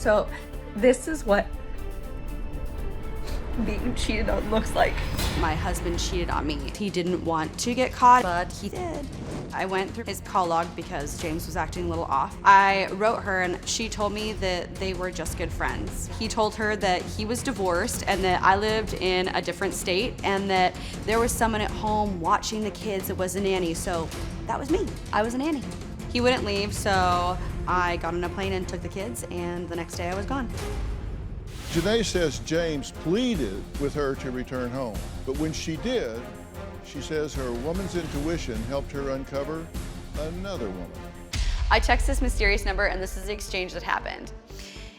So this is what being cheated on looks like. My husband cheated on me. He didn't want to get caught, but he did. I went through his call log because James was acting a little off. I wrote her and she told me that they were just good friends. He told her that he was divorced and that I lived in a different state and that there was someone at home watching the kids that was a nanny, so that was me. I was a nanny. He wouldn't leave, so I got on a plane and took the kids, and the next day I was gone. Jenaye says James pleaded with her to return home, but when she did, she says her woman's intuition helped her uncover another woman. I text this mysterious number and this is the exchange that happened.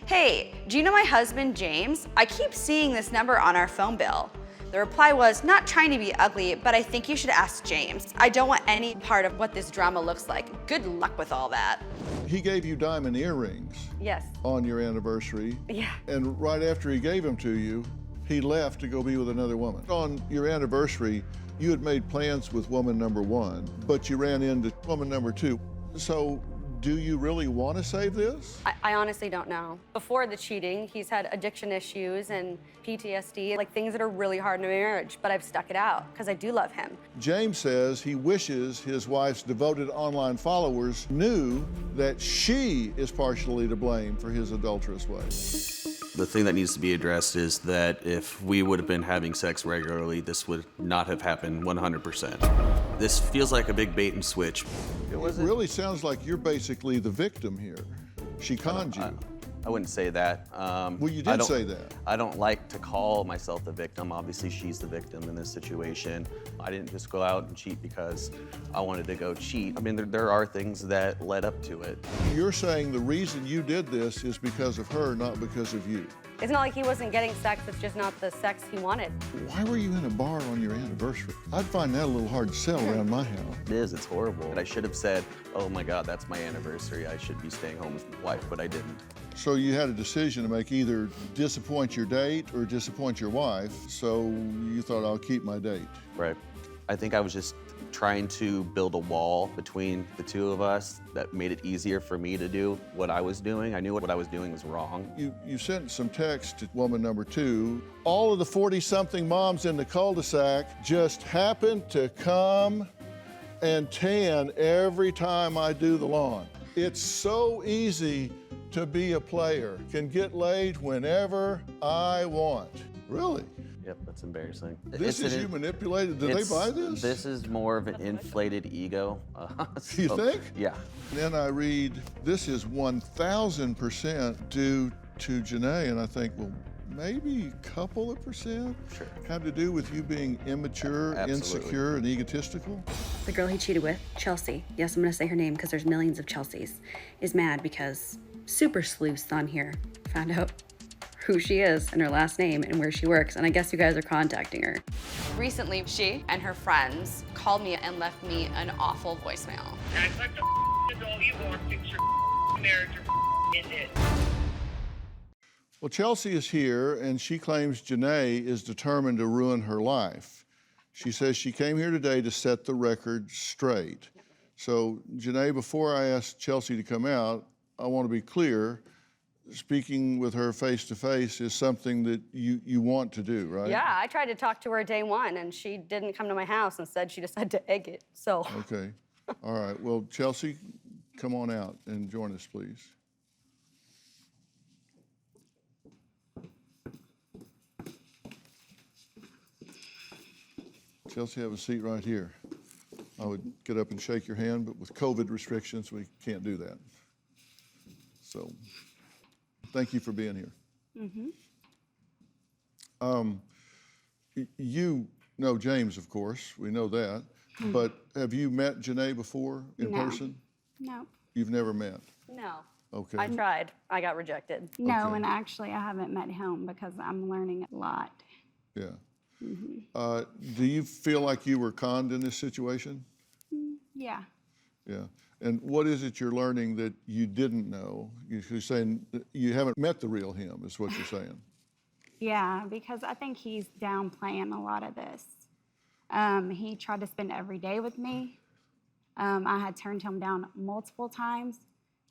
Hey, do you know my husband, James? I keep seeing this number on our phone bill. The reply was, not trying to be ugly, but I think you should ask James. I don't want any part of what this drama looks like. Good luck with all that. He gave you diamond earrings. Yes. On your anniversary. Yeah. And right after he gave them to you, he left to go be with another woman. On your anniversary, you had made plans with woman number one, but you ran into woman number two. So do you really want to save this? I honestly don't know. Before the cheating, he's had addiction issues and PTSD, like things that are really hard in a marriage, but I've stuck it out because I do love him. James says he wishes his wife's devoted online followers knew that she is partially to blame for his adulterous ways. The thing that needs to be addressed is that if we would have been having sex regularly, this would not have happened 100%. This feels like a big bait and switch. It really sounds like you're basically the victim here. She conned you. I wouldn't say that. Well, you did say that. I don't like to call myself the victim. Obviously, she's the victim in this situation. I didn't just go out and cheat because I wanted to go cheat. I mean, there are things that led up to it. You're saying the reason you did this is because of her, not because of you. It's not like he wasn't getting sex, it's just not the sex he wanted. Why were you in a bar on your anniversary? I'd find that a little hard to sell around my house. It is, it's horrible. I should have said, oh my God, that's my anniversary. I should be staying home with my wife, but I didn't. So you had a decision to make, either disappoint your date or disappoint your wife, so you thought, I'll keep my date. Right. I think I was just trying to build a wall between the two of us that made it easier for me to do what I was doing. I knew what I was doing was wrong. You sent some text to woman number two. All of the 40-something moms in the cul-de-sac just happen to come and tan every time I do the lawn. It's so easy to be a player. Can get laid whenever I want. Really? Yep, that's embarrassing. This is you manipulated. Did they buy this? This is more of an inflated ego. You think? Yeah. Then I read, this is 1,000% due to Jenaye, and I think, well, maybe a couple of percent Sure. have to do with you being immature, Absolutely. insecure, and egotistical? The girl he cheated with, Chelsey, yes, I'm gonna say her name because there's millions of Chelseys, is mad because super sleuths on here found out who she is and her last name and where she works, and I guess you guys are contacting her. Recently, she and her friends called me and left me an awful voicemail. Act like the all you want, fix your marriage or end it. Well, Chelsey is here, and she claims Jenaye is determined to ruin her life. She says she came here today to set the record straight. So, Jenaye, before I ask Chelsey to come out, I want to be clear. Speaking with her face-to-face is something that you want to do, right? Yeah, I tried to talk to her day one, and she didn't come to my house. Instead, she decided to egg it, so. Okay. All right. Well, Chelsey, come on out and join us, please. Chelsey, have a seat right here. I would get up and shake your hand, but with COVID restrictions, we can't do that. So, thank you for being here. You know James, of course. We know that. But have you met Jenaye before in person? No. You've never met? No. Okay. I tried. I got rejected. No, Okay. and actually I haven't met him because I'm learning a lot. Yeah. Do you feel like you were conned in this situation? Yeah. Yeah. And what is it you're learning that you didn't know? You're saying you haven't met the real him, is what you're saying. Yeah, because I think he's downplaying a lot of this. He tried to spend every day with me. I had turned him down multiple times,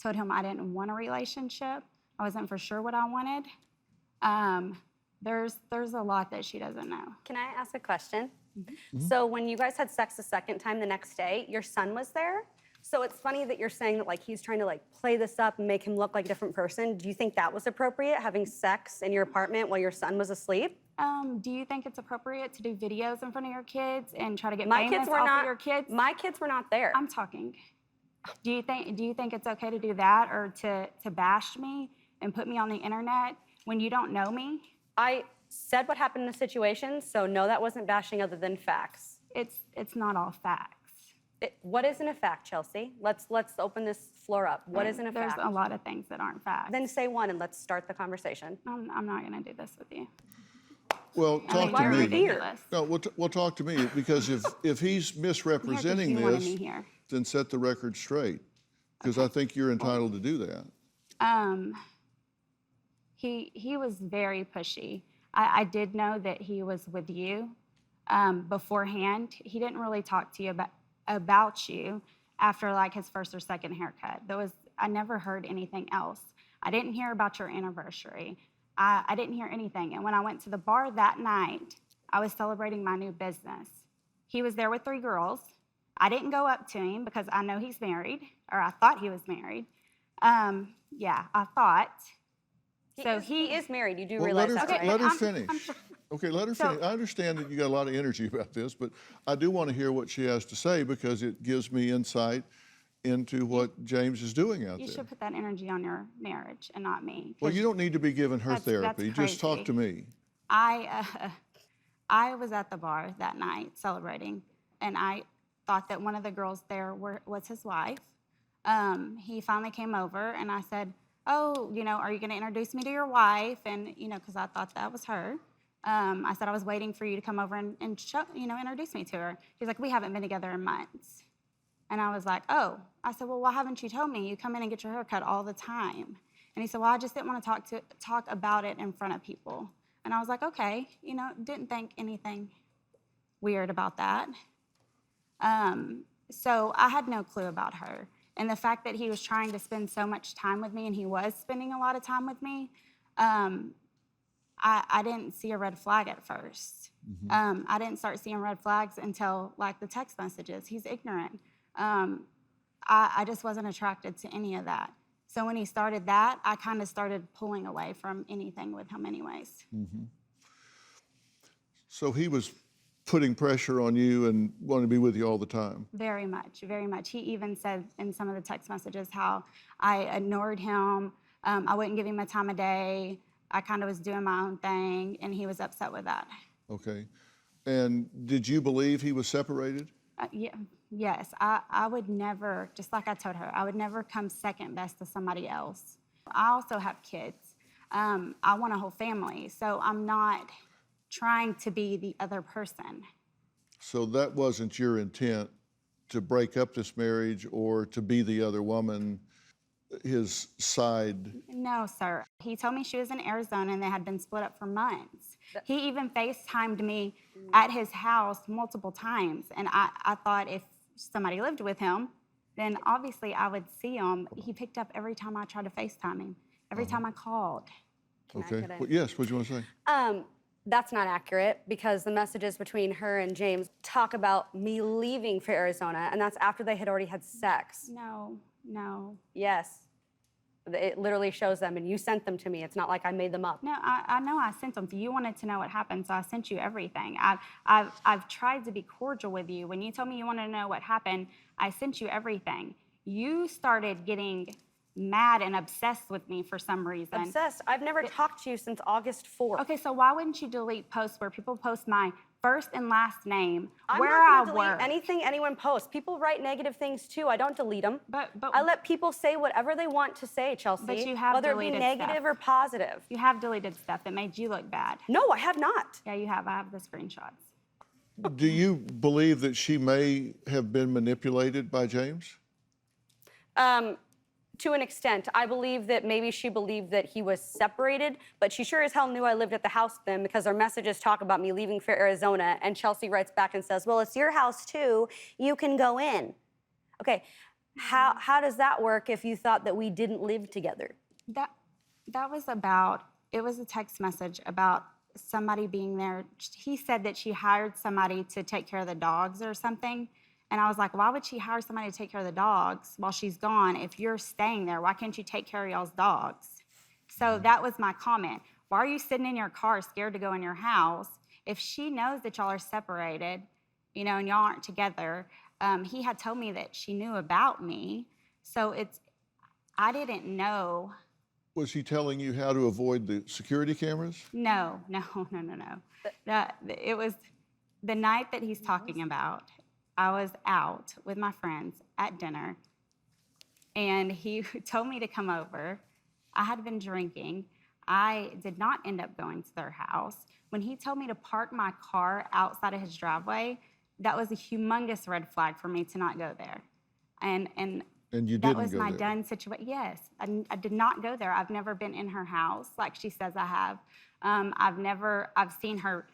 told him I didn't want a relationship, I wasn't for sure what I wanted. There's a lot that she doesn't know. Can I ask a question? So when you guys had sex the second time the next day, your son was there? So it's funny that you're saying that like he's trying to like play this up and make him look like a different person. Do you think that was appropriate, having sex in your apartment while your son was asleep? Do you think it's appropriate to do videos in front of your kids and try to get My famous kids were off not. of your kids? My kids were not there. I'm talking. Do you think it's okay to do that or to bash me and put me on the internet when you don't know me? I said what happened in the situation, so no, that wasn't bashing other than facts. It's not all facts. What isn't a fact, Chelsey? Let's open this floor up. What isn't a There's fact? a lot of things that aren't facts. Then say one and let's start the conversation. I'm not going to do this with you. Well, talk why to are me. we ridiculous? No, well, talk to me, because if he's misrepresenting you wanted this, me here. then set the record straight, because I think you're entitled to do that. He was very pushy. I did know that he was with you beforehand. He didn't really talk to you about you after like his first or second haircut. I never heard anything else. I didn't hear about your anniversary. I didn't hear anything. And when I went to the bar that night, I was celebrating my new business. He was there with 3 girls. I didn't go up to him because I know he's married, or I thought he was married. Yeah, I thought. He is married. You do Well, realize let that, her, right? let her finish. Okay, let her So- finish. I understand that you got a lot of energy about this, but I do want to hear what she has to say, because it gives me insight into what James is doing out You there. should put that energy on your marriage and not me. Well, you don't need to be giving her That's therapy. Just talk crazy. to me. I was at the bar that night celebrating, and I thought that one of the girls there was his wife. He finally came over, and I said, "Oh, are you going to introduce me to your wife?" And because I thought that was her. I said I was waiting for you to come over and show, introduce me to her. He's like, "We haven't been together in months." And I was like, "Oh." I said, "Well, why haven't you told me? You come in and get your hair cut all the time." And he said, "Well, I just didn't want to talk about it in front of people." And I was like, "Okay," didn't think anything weird about that. So I had no clue about her. And the fact that he was trying to spend so much time with me, and he was spending a lot of time with me, I didn't see a red flag at first. I didn't start seeing red flags until like the text messages. He's ignorant. I just wasn't attracted to any of that. So when he started that, I kind of started pulling away from anything with him anyways. So he was putting pressure on you and wanting to be with you all the time. Very much, very much. He even said in some of the text messages how I ignored him. I wouldn't give him a time of day. I kind of was doing my own thing, and he was upset with that. Okay. And did you believe he was separated? Yes, I would never, just like I told her, I would never come second best to somebody else. I also have kids. I want a whole family, so I'm not trying to be the other person. So that wasn't your intent, to break up this marriage or to be the other woman, his side? No, sir. He told me she was in Arizona and they had been split up for months. He even FaceTimed me at his house multiple times, and I thought if somebody lived with him, then obviously I would see him. He picked up every time I tried to FaceTime him, every time I called. Okay. Well, yes, what do you want to say? That's not accurate, because the messages between her and James talk about me leaving for Arizona, and that's after they had already had sex. No. Yes. It literally shows them, and you sent them to me. It's not like I made them up. No, I know I sent them. You wanted to know what happened, so I sent you everything. I've tried to be cordial with you. When you told me you wanted to know what happened, I sent you everything. You started getting mad and obsessed with me for some reason. Obsessed? I've never talked to you since August 4th. Okay, so why wouldn't you delete posts where people post my first and last name, I'm where not I gonna delete work? anything anyone posts. People write negative things too. I don't delete them. But I let people say whatever they want to say, Chelsey. But you have whether it be deleted negative stuff. or positive. You have deleted stuff that made you look bad. No, I have not. Yeah, you have. I have the screenshots. Do you believe that she may have been manipulated by James? To an extent. I believe that maybe she believed that he was separated, but she sure as hell knew I lived at the house with him, because our messages talk about me leaving for Arizona, and Chelsey writes back and says, well, it's your house too, you can go in. Okay, how does that work if you thought that we didn't live together? That was it was a text message about somebody being there. He said that she hired somebody to take care of the dogs or something. And I was like, why would she hire somebody to take care of the dogs while she's gone? If you're staying there, why can't you take care of y'all's dogs? So that was my comment. Why are you sitting in your car scared to go in your house? If she knows that y'all are separated, you know, and y'all aren't together, he had told me that she knew about me. So I didn't know. Was he telling you how to avoid the security cameras? No. It was the night that he's talking about. I was out with my friends at dinner, and he told me to come over. I had been drinking. I did not end up going to their house. When he told me to park my car outside of his driveway, that was a humongous red flag for me to not go there. And you that didn't was go my there? done situation. Yes, I did not go there. I've never been in her house like she says I have. I've seen her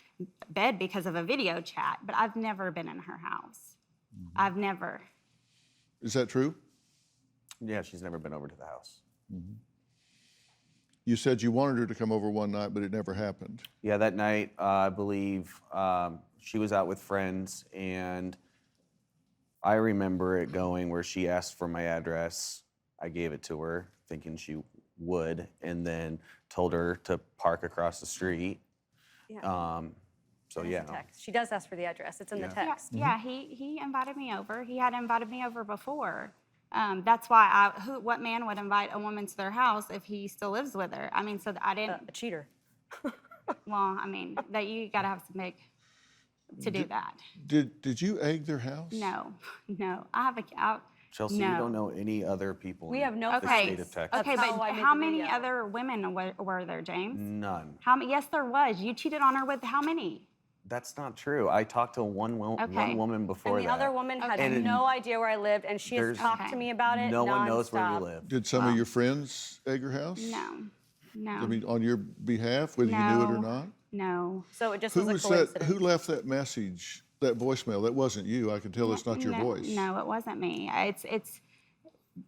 bed because of a video chat, but I've never been in her house. I've never. Is that true? Yeah, she's never been over to the house. You said you wanted her to come over one night, but it never happened. Yeah, that night, I believe she was out with friends, and I remember it going where she asked for my address. I gave it to her, thinking she would, and then told her to park across the street. Yeah. So It's yeah. a text. She does ask for the address. It's in the text. Yeah, he invited me over. He had invited me over before. That's why what man would invite a woman to their house if he still lives with her? I mean, so I didn't. A cheater. Well, I mean, that you got to have some big to do that. Did you egg their house? No. I have Chelsey, no. you don't know any other people We in have no the Okay. state of Texas. Okay, That's but how I made how the many video. other women were there, James? None. Yes, there was. You cheated on her with how many? That's not true. I talked to one woman before And the that. other woman had And no idea where I lived, and she has there's- talked to me about it No one knows where we nonstop. live. Did some of your friends egg her house? No. I mean, on your behalf, whether you knew it or not? No. So it just Who was was a that? coincidence. Who left that message, that voicemail? That wasn't you. I can tell it's not your voice. No, it wasn't me. It's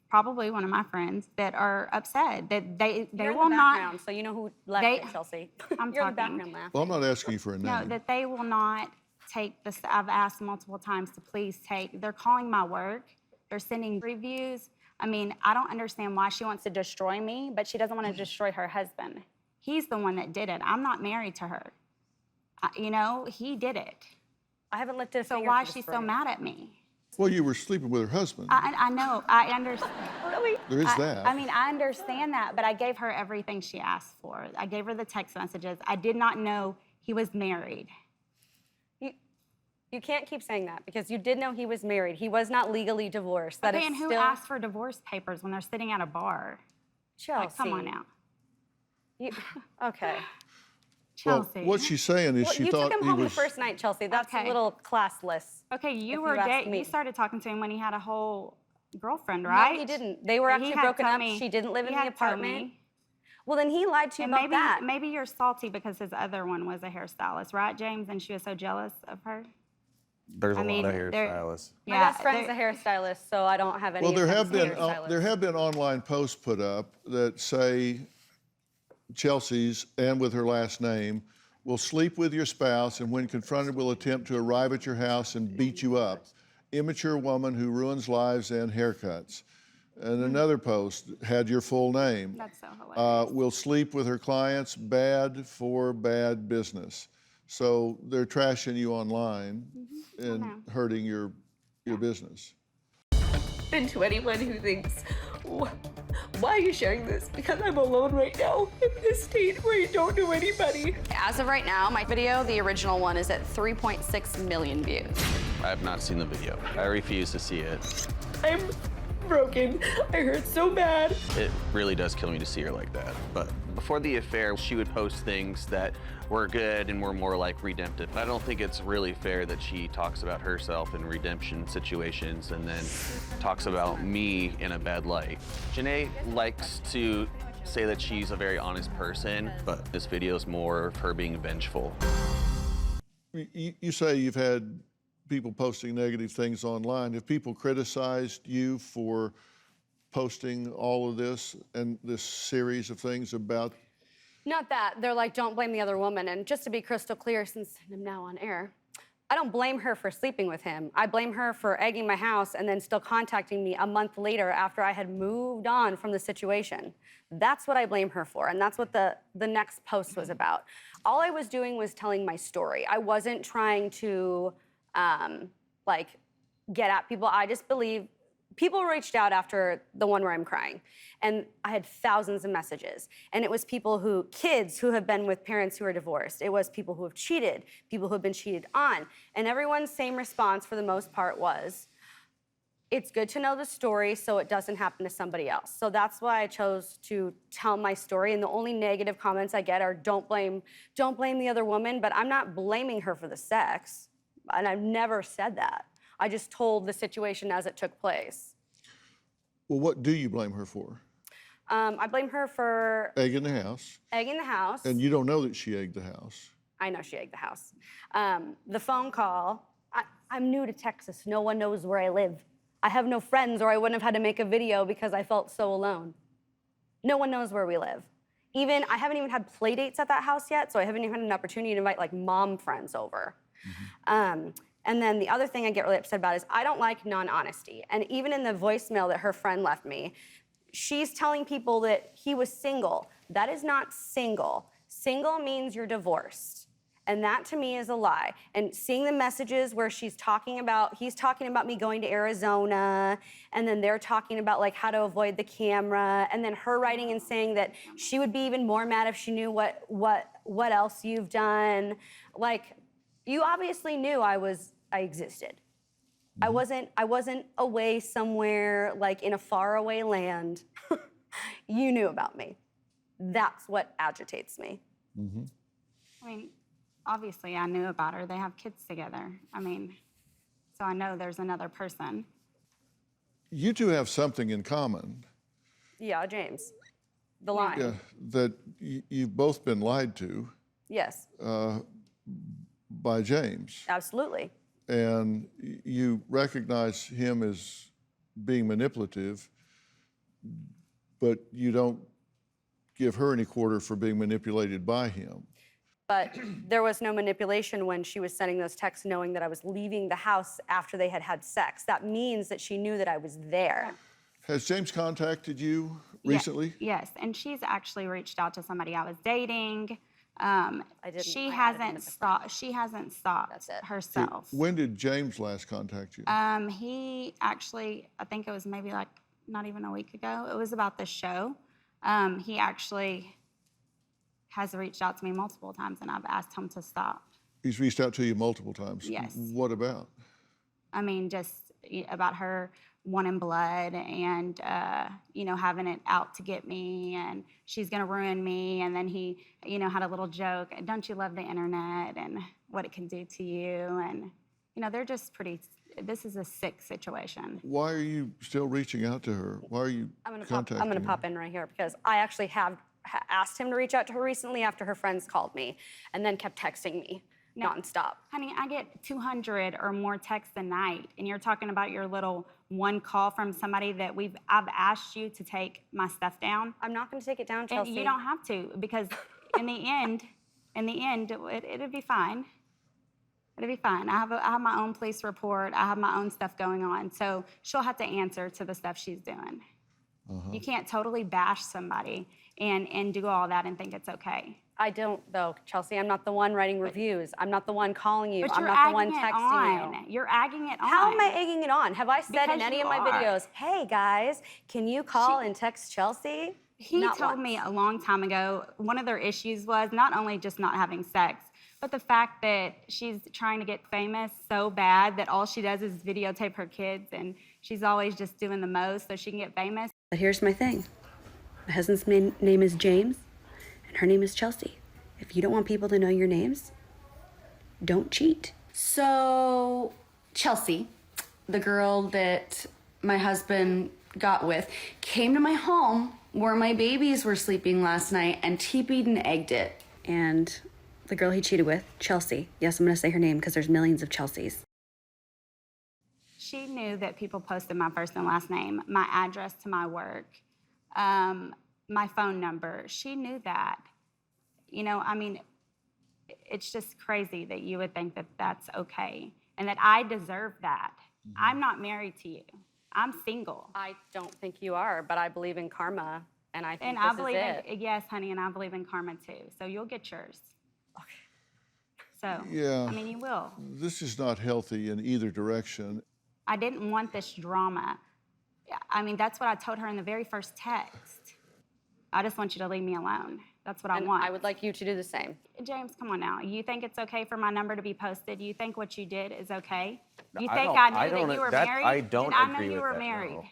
probably one of my friends that are upset that they You're in will the not. background, so you know who left They- it, Chelsea. I'm You're in the talking. background laughing. Well, I'm not asking you for a name. No, that they will not take this. I've asked multiple times to please take. They're calling my work. They're sending reviews. I mean, I don't understand why she wants to destroy me, but she doesn't want to destroy her husband. He's the one that did it. I'm not married to her. You know, he did it. I haven't lifted a So finger why to is she so destroy it. mad at me? Well, you were sleeping with her husband. I know. I understand. Really? There is that. I mean, I understand that, but I gave her everything she asked for. I gave her the text messages. I did not know he was married. You can't keep saying that because you did know he was married. He was not legally divorced. That Okay, is and who still... asked for divorce papers when they're sitting at a bar? Chelsea. Like, come on now. Okay. Well, Chelsea. what she's saying is Well, she you thought took him he home was. the first night, Chelsea. That's Okay. a little classless. Okay, if you you were ask me. you started talking to him when he had a whole girlfriend, right? No, he didn't. They were He actually had broken told up. me- She didn't live in he the had told apartment. me. Well, then he lied to you And about that. maybe you're salty because his other one was a hairstylist, right, James? And she was so jealous of her. There's a I mean, lot of there- hairstylists. My best friend's a hairstylist, so I don't have any. Well, there offense have to been hairstylists. there have been online posts put up that say Chelsea's and with her last name will sleep with your spouse and when confronted will attempt to arrive at your house and beat you up. Immature woman who ruins lives and haircuts. And another post had your full name. That's so hilarious. Will sleep with her clients, bad for bad business. So they're trashing you online and hurting your business. And to anyone who thinks, why are you sharing this? Because I'm alone right now in this state where I don't know anybody. As of right now, my video, the original one, is at 3.6 million views. I have not seen the video. I refuse to see it. I'm broken. I hurt so bad. It really does kill me to see her like that. But before the affair, she would post things that were good and were more like redemptive. I don't think it's really fair that she talks about herself in redemption situations and then talks about me in a bad light. Jenaye likes to say that she's a very honest person, but this video is more of her being vengeful. You say you've had people posting negative things online. Have people criticized you for posting all of this and this series of things about? Not that. They're like, don't blame the other woman. And just to be crystal clear, since I'm now on air, I don't blame her for sleeping with him. I blame her for egging my house and then still contacting me a month later after I had moved on from the situation. That's what I blame her for, and that's what the next post was about. All I was doing was telling my story. I wasn't trying to, like, get at people. I just believe people reached out after the one where I'm crying, and I had thousands of messages. And it was kids who have been with parents who are divorced. It was people who have cheated, people who have been cheated on. And everyone's same response for the most part was, it's good to know the story so it doesn't happen to somebody else. So that's why I chose to tell my story. And the only negative comments I get are, don't blame the other woman, but I'm not blaming her for the sex. And I've never said that. I just told the situation as it took place. Well, what do you blame her for? I blame her for Egging the house. egging the house. And you don't know that she egged the house. I know she egged the house. The phone call, I'm new to Texas. No one knows where I live. I have no friends, or I wouldn't have had to make a video because I felt so alone. No one knows where we live. I haven't even had play dates at that house yet, so I haven't even had an opportunity to invite like mom friends over. Mm-hmm. And then the other thing I get really upset about is I don't like non-honesty. And even in the voicemail that her friend left me, she's telling people that he was single. That is not single. Single means you're divorced. And that to me is a lie. And seeing the messages where he's talking about me going to Arizona, and then they're talking about like how to avoid the camera, and then her writing and saying that she would be even more mad if she knew what else you've done. Like, you obviously knew I existed. Mm-hmm. I wasn't away somewhere like in a faraway land. You knew about me. That's what agitates me. Mm-hmm. I mean, obviously I knew about her. They have kids together. I mean, so I know there's another person. You two have something in common. Yeah, James. The line. Yeah, that you've both been lied to. Yes. By James. Absolutely. And you recognize him as being manipulative, but you don't give her any quarter for being manipulated by him. But there was no manipulation when she was sending those texts knowing that I was leaving the house after they had had sex. That means that she knew that I was there. Has James contacted you recently? Yes, and she's actually reached out to somebody I was dating. She hasn't stopped That's it. herself. When did James last contact you? He actually, I think it was maybe like not even a week ago. It was about the show. He actually has reached out to me multiple times, and I've asked him to stop. He's reached out to you multiple times? Yes. What about? I mean, just about her wanting blood and, having it out to get me, and she's gonna ruin me. And then he, had a little joke, don't you love the internet and what it can do to you? And, they're just this is a sick situation. Why are you still reaching out to her? Why are you contacting her? I'm gonna pop in right here because I actually have asked him to reach out to her recently after her friends called me and then kept texting me nonstop. Honey, I get 200 or more texts a night, and you're talking about your little one call from somebody that I've asked you to take my stuff down. I'm not gonna take it down, Chelsey. And you don't have to, because in the end, it'll be fine. It'll be fine. I have my own police report. I have my own stuff going on. So she'll have to answer to the stuff she's doing. Uh-huh. You can't totally bash somebody and do all that and think it's okay. I don't, though, Chelsey. I'm not the one writing reviews. I'm not the one calling you. But I'm not the one texting you. You're egging it on. How am I egging it on? Have I said in any of my are. videos, hey, guys, can you call and text Chelsey? He told me a long time ago, one of their issues was not only just not having sex, but the fact that she's trying to get famous so bad that all she does is videotape her kids, and she's always just doing the most so she can get famous. But here's my thing. My husband's name is James, and her name is Chelsey. If you don't want people to know your names, don't cheat. So, Chelsey, the girl that my husband got with, came to my home where my babies were sleeping last night and TP'd and egged it. And the girl he cheated with, Chelsey. Yes, I'm going to say her name because there's millions of Chelseys. she knew that people posted my first and last name, my address to my work, my phone number. She knew that. You know, I mean, it's just crazy that you would think that that's okay and that I deserve that. I'm not married to you. I'm single. I don't think you are, but I believe in karma, and I think And this I believe is it. in, yes, honey, and I believe in karma too. So you'll get yours. So, Yeah. I mean, you will. This is not healthy in either direction. I didn't want this drama. I mean, that's what I told her in the very first text. I just want you to leave me alone. That's what I And want. I would like you to do the same. James, come on now. You think it's okay for my number to be posted? You think what you did is okay? You I think don't- I I knew don't- that you were that- married? I don't Did I know agree you with were that, married? no.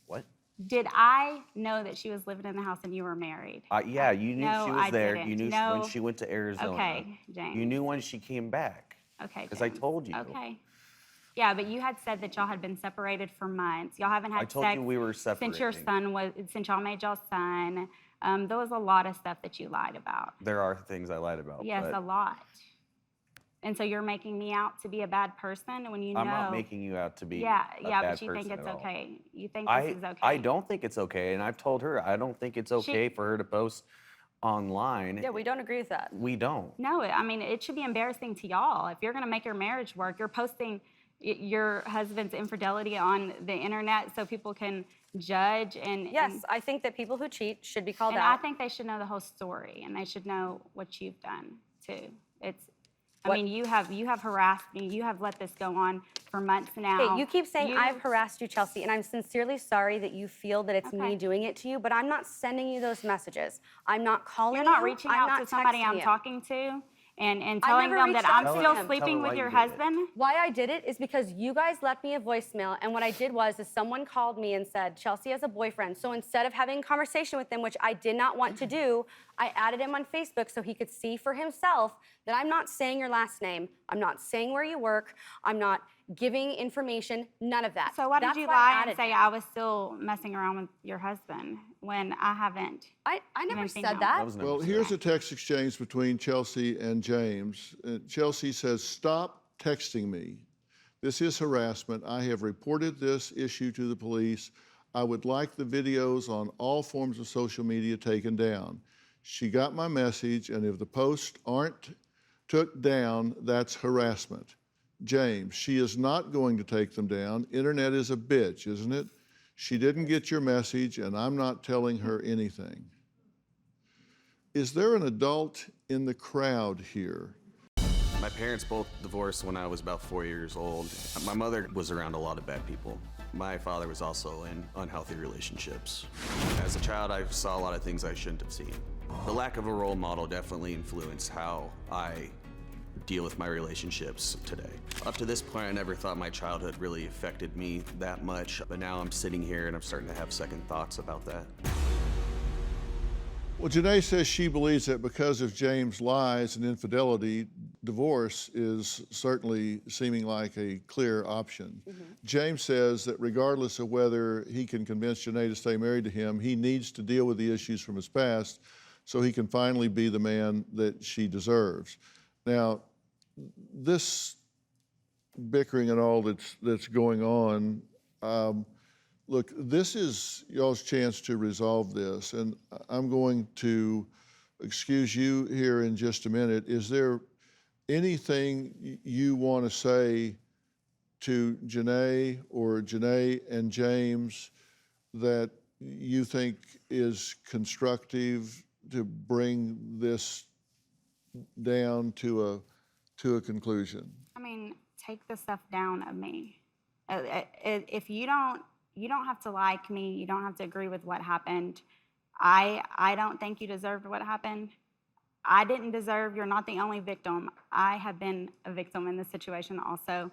What? Did I know that she was living in the house and you were married? Yeah, you knew No, she was I there. didn't. You knew No. when she went to Arizona. Okay, James. You knew when she came back. Okay, Because I James. told you. Okay. Yeah, but you had said that y'all had been separated for months. Y'all haven't had I told sex you we were since since y'all made y'all son. There was a lot of stuff that you lied about. There are things I lied about. Yes, but a lot. And so you're making me out to be a bad person when you know. I'm not making you out to be Yeah, a yeah, bad but you think person it's at all. okay. You think this is okay. I don't think it's okay, and I've told her I don't think it's okay for her to post online. Yeah, we don't agree with that. We don't. No, I mean, it should be embarrassing to y'all. If you're going to make your marriage work, you're posting your husband's infidelity on the internet so people can judge and Yes, I think that people who cheat should be called and out. I think they should know the whole story and they should know what you've done too. I What- mean, you have harassed me. You have let this go on for months now. Okay, you keep saying I've harassed you, Chelsey, and I'm sincerely sorry that you feel that it's me Okay. doing it to you, but I'm not sending you those messages. I'm not calling You're not you. reaching I'm out not to somebody texting I'm you. talking to and telling never them that reached out I'm to still him. sleeping Tell her with why your you did it. husband. Why I did it is because you guys left me a voicemail, and what I did was someone called me and said, Chelsey has a boyfriend. So instead of having a conversation with him, which I did not want to do, I added him on Facebook so he could see for himself that I'm not saying your last name, I'm not saying where you work, I'm not giving information, none of that. So why did That's you why I lie and added say him. I was still messing around with your husband when I haven't? I never even seen said him. that. That was never Well, said. here's a text exchange between Chelsey and James. Chelsey says, "Stop texting me. This is harassment. I have reported this issue to the police. I would like the videos on all forms of social media taken down. She got my message, and if the posts aren't took down, that's harassment. James, she is not going to take them down. Internet is a bitch, isn't it? She didn't get your message, and I'm not telling her anything." Is there an adult in the crowd here? My parents both divorced when I was about 4 years old. My mother was around a lot of bad people. My father was also in unhealthy relationships. As a child, I saw a lot of things I shouldn't have seen. The lack of a role model definitely influenced how I deal with my relationships today. Up to this point, I never thought my childhood really affected me that much, but now I'm sitting here and I'm starting to have second thoughts about that. Well, Jenaye says she believes that because of James' lies and infidelity, divorce is certainly seeming like a clear option. James says that regardless of whether he can convince Jenaye to stay married to him, he needs to deal with the issues from his past so he can finally be the man that she deserves. Now, this bickering and all that's going on, look, this is y'all's chance to resolve this, and I'm going to excuse you here in just a minute. Is there anything you want to say to Jenaye or Jenaye and James that you think is constructive to bring this down to a conclusion? I mean, take the stuff down of me. If you don't have to like me. You don't have to agree with what happened. I don't think you deserved what happened. I didn't deserve. You're not the only victim. I have been a victim in this situation also.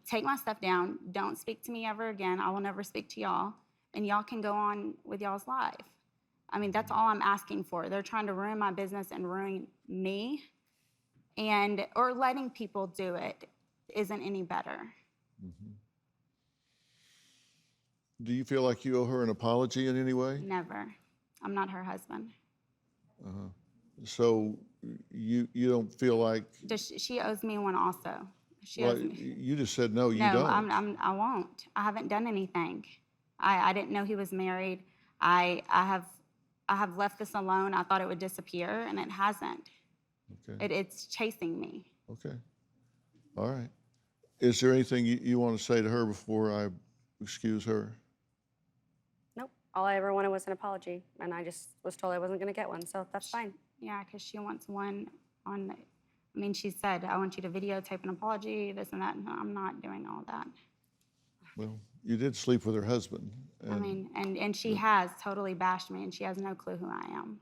Take my stuff down. Don't speak to me ever again. I will never speak to y'all. And y'all can go on with y'all's life. I mean, that's all I'm asking for. They're trying to ruin my business and ruin me. Or letting people do it isn't any better. Do you feel like you owe her an apology in any way? Never. I'm not her husband. So you don't feel like, She owes me one also. She Well, owes me. you just said no, you No, don't. I won't. I haven't done anything. I didn't know he was married. I have left this alone. I thought it would disappear, and it hasn't. Okay. It's chasing me. Okay. All right. Is there anything you want to say to her before I excuse her? Nope. All I ever wanted was an apology, and I just was told I wasn't going to get one, so that's fine. Yeah, because she wants one on. I mean, she said, "I want you to videotape an apology, this and that." No, I'm not doing all that. Well, you did sleep with her husband. I mean, and she has totally bashed me, and she has no clue who I am.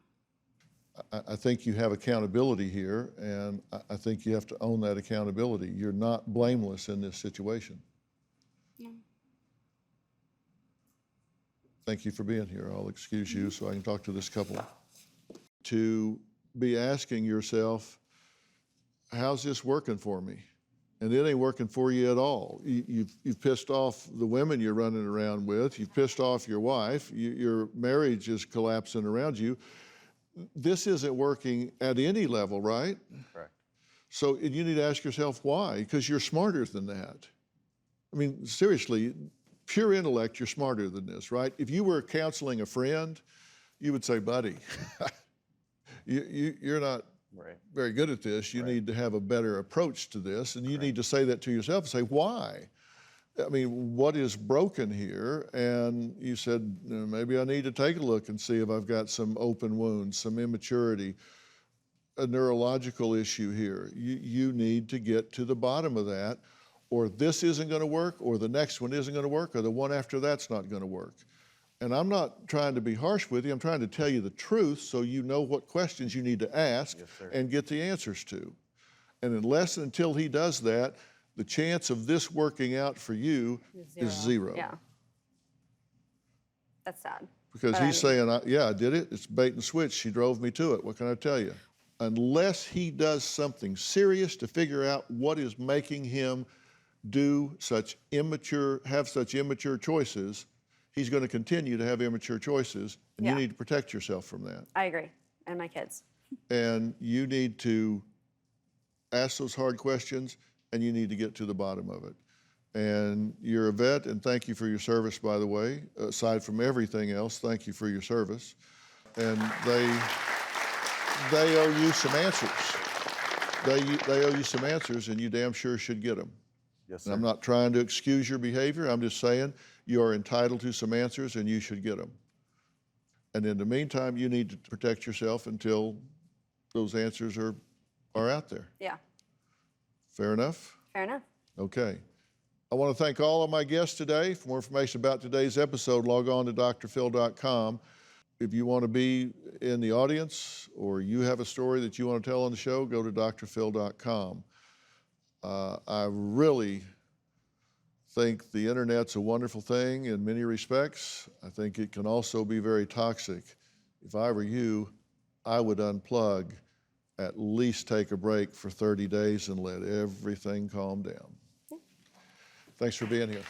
I think you have accountability here, and I think you have to own that accountability. You're not blameless in this situation. Yeah. Thank you for being here. I'll excuse you so I can talk to this couple. To be asking yourself, how's this working for me? And it ain't working for you at all. You've pissed off the women you're running around with. You've pissed off your wife. Your marriage is collapsing around you. This isn't working at any level, right? Correct. So you need to ask yourself why, because you're smarter than that. I mean, seriously, pure intellect, you're smarter than this, right? If you were counseling a friend, you would say, buddy, you're not very good at this. You need to have a better approach to this, and you need to say that to yourself and say, why? I mean, what is broken here? And you said, maybe I need to take a look and see if I've got some open wounds, some immaturity, a neurological issue here. You need to get to the bottom of that, or this isn't going to work, or the next one isn't going to work, or the one after that's not going to work. And I'm not trying to be harsh with you. I'm trying to tell you the truth so you know what questions you need to ask and get the answers to. And unless and until he does that, the chance of this working out for you is zero. Yeah. That's sad. Because he's saying, yeah, I did it. It's bait and switch. She drove me to it. What can I tell you? Unless he does something serious to figure out what is making him have such immature choices, he's going to continue to have immature choices, and you need to protect yourself from that. I agree. And my kids. And you need to ask those hard questions, and you need to get to the bottom of it. And you're a vet, and thank you for your service, by the way. Aside from everything else, thank you for your service. And they owe you some answers. They owe you some answers, and you damn sure should get them. Yes, sir. And I'm not trying to excuse your behavior. I'm just saying you are entitled to some answers, and you should get them. And in the meantime, you need to protect yourself until those answers are out there. Yeah. Fair enough? Fair enough. Okay. I want to thank all of my guests today. For more information about today's episode, log on to drphil.com. If you want to be in the audience or you have a story that you want to tell on the show, go to drphil.com. I really think the internet's a wonderful thing in many respects. I think it can also be very toxic. If I were you, I would unplug, at least take a break for 30 days and let everything calm down. Thanks for being here.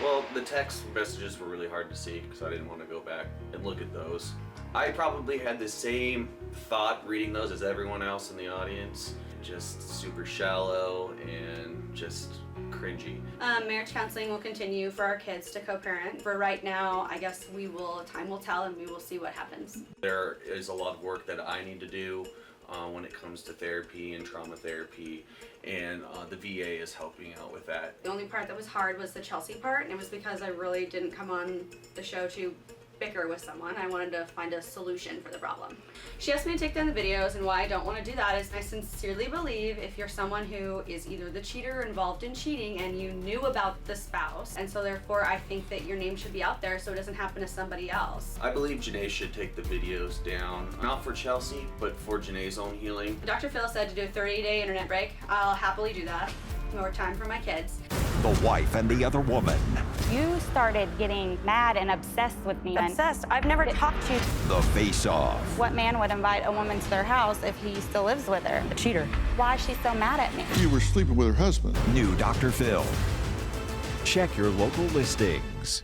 Well, the text messages were really hard to see because I didn't want to go back and look at those. I probably had the same thought reading those as everyone else in the audience. Just super shallow and just cringy. Marriage counseling will continue for our kids to co-parent. For right now, I guess time will tell, and we will see what happens. There is a lot of work that I need to do when it comes to therapy and trauma therapy, and the VA is helping out with that. The only part that was hard was the Chelsey part, and it was because I really didn't come on the show to bicker with someone. I wanted to find a solution for the problem. She asked me to take down the videos, and why I don't want to do that is I sincerely believe if you're someone who is either the cheater or involved in cheating and you knew about the spouse, and so therefore I think that your name should be out there so it doesn't happen to somebody else. I believe Jenaye should take the videos down, not for Chelsey, but for Jenaye's own healing. Dr. Phil said to do a 30-day internet break. I'll happily do that. More time for my kids. the wife and the other woman. You started getting mad and obsessed with me. Obsessed? I've never talked to you. The face-off. What man would invite a woman to their house if he still lives with her? A cheater. Why is she so mad at me? You were sleeping with her husband. New Dr. Phil. Check your local listings.